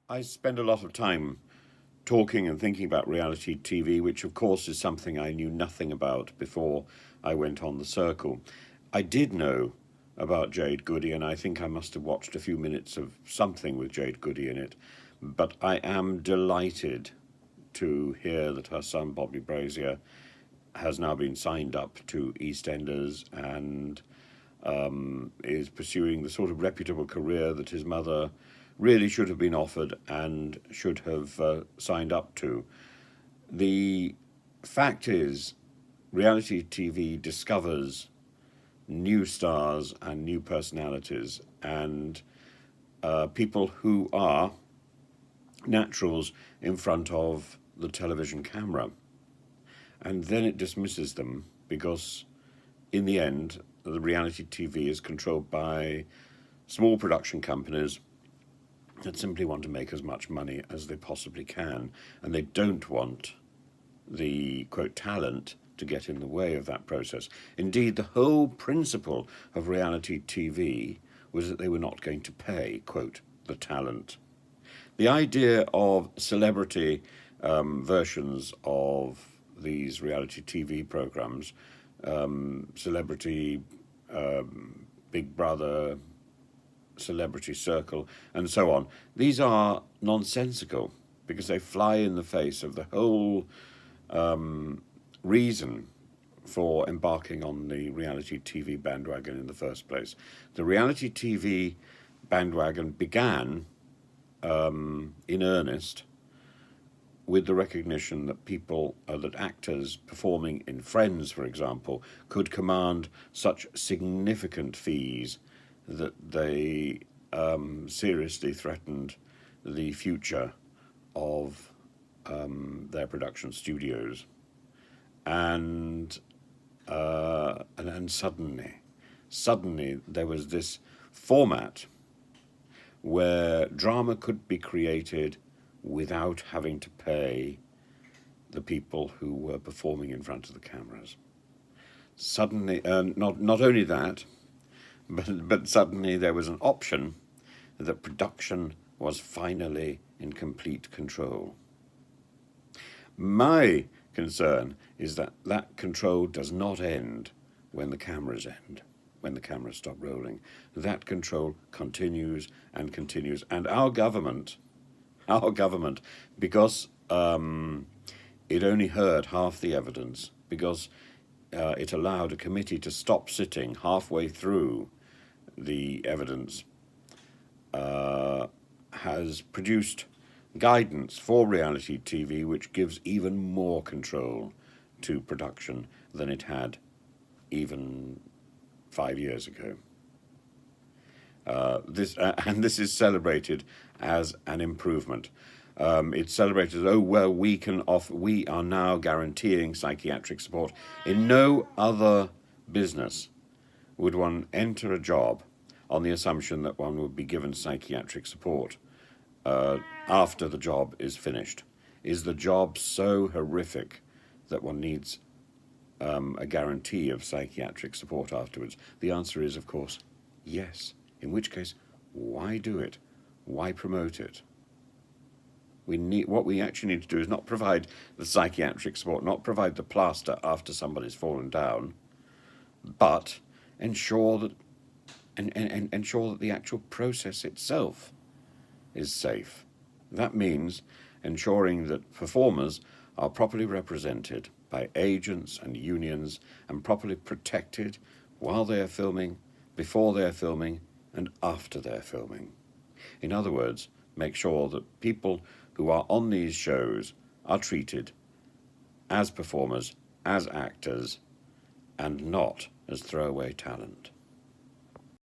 I spend a lot of time talking and thinking about reality TV, which of course is something I knew nothing about before I went on the circle. I did know about Jade Goody, and I think I must have watched a few minutes of something with Jade Goody in it. But I am delighted to hear that her son, Bobby Brazier, has now been signed up to EastEnders and is pursuing the sort of reputable career that his mother really should have been offered and should have signed up to. The fact is, reality TV discovers new stars and new personalities and people who are naturals in front of the television camera. And then it dismisses them because, in the end, the reality TV is controlled by small production companies that simply want to make as much money as they possibly can, and they don't want the, quote, talent to get in the way of that process. Indeed, the whole principle of reality TV was that they were not going to pay, quote, the talent. The idea of celebrity versions of these reality TV programs, Celebrity Big Brother, Celebrity Circle, and so on, these are nonsensical because they fly in the face of the whole reason for embarking on the reality TV bandwagon in the first place. The reality TV bandwagon began in earnest with the recognition that that actors performing in Friends, for example, could command such significant fees that they seriously threatened the future of their production studios. And suddenly there was this format where drama could be created without having to pay the people who were performing in front of the cameras. Suddenly, not only that, but suddenly there was an option that production was finally in complete control. My concern is that that control does not end when the cameras end, when the cameras stop rolling. That control continues and continues. And our government, because it only heard half the evidence, because it allowed a committee to stop sitting halfway through the evidence, has produced guidance for reality TV which gives even more control to production than it had even 5 years ago. This is celebrated as an improvement. It's celebrated as, oh well, we are now guaranteeing psychiatric support. In no other business would one enter a job on the assumption that one would be given psychiatric support after the job is finished. Is the job so horrific that one needs a guarantee of psychiatric support afterwards? The answer is, of course, yes. In which case, why do it? Why promote it? What we actually need to do is not provide the psychiatric support, not provide the plaster after somebody's fallen down, but ensure that the actual process itself is safe. That means ensuring that performers are properly represented by agents and unions and properly protected while they are filming, before they are filming, and after they're filming. In other words, make sure that people who are on these shows are treated as performers, as actors, and not as throwaway talent.